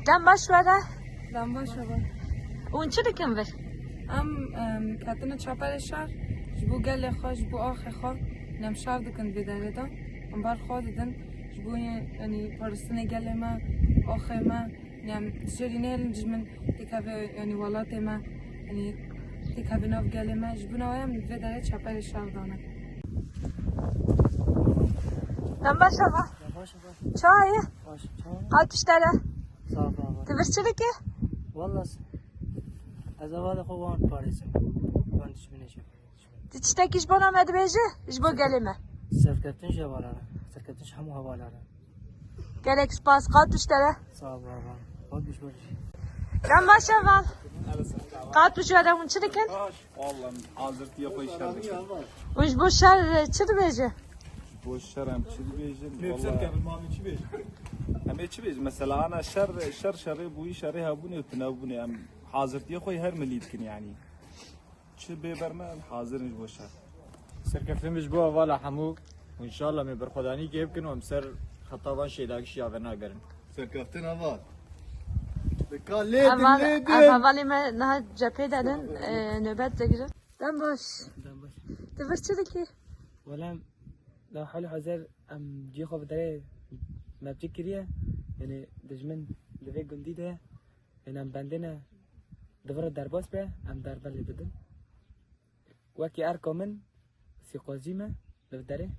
دم باش وره؟ دم باش وره. اون چی دکن بر؟ کتن چپر شهر جبو گل خواه جبو آخ خواه نم شهر دکن بداره دا ام بر خواه دادن جبو یعنی پرستن گل ما آخ ما نم جری نیل جمن تکاوه یعنی ولات ما یعنی تکاوه ناف گل ما جبو نوایم بداره چپر شهر دانه. دم باش وره؟ چای؟ قاتش داره؟ تبرس چی دکی؟ والله از اول خوب وان پاریزم وان تشمینشم دی چی تکیش بانم اد بیجه؟ اش با گلی ما سرکتن جوالاره سرکتنش همو حوالاره گلک سپاس قاتش داره؟ صعب بابا خود بیش برش دم باش وره؟ قاتش وره اون چی دکن؟ والله حاضرت yapay şer. وش بو شهر چی دو بیجه؟ Bu şer hem çi bejin. Vallahi. Hem çi bej mesela ana şer bu şerri habuni tnabuni hem حاضرت yapay her milletkin yani. Çi beberme hazırmış bu şer. سرکفتن بش بو والا همو و ان شاء الله می برخدانی که بکن و سر خطابان شیداگش یاوه نگرن سرکفتن اول اولی ما نه جپه دادن نوبت دگیره دم باش تبرس چی دکی؟ ولا لو حال حزر ام جي خو بدري ما بتكريه يعني دجمن دفي جندي ده يعني ام بندنا دفر درباس به ام دربل بدن وكي اركمن سيقوزيمه لو داري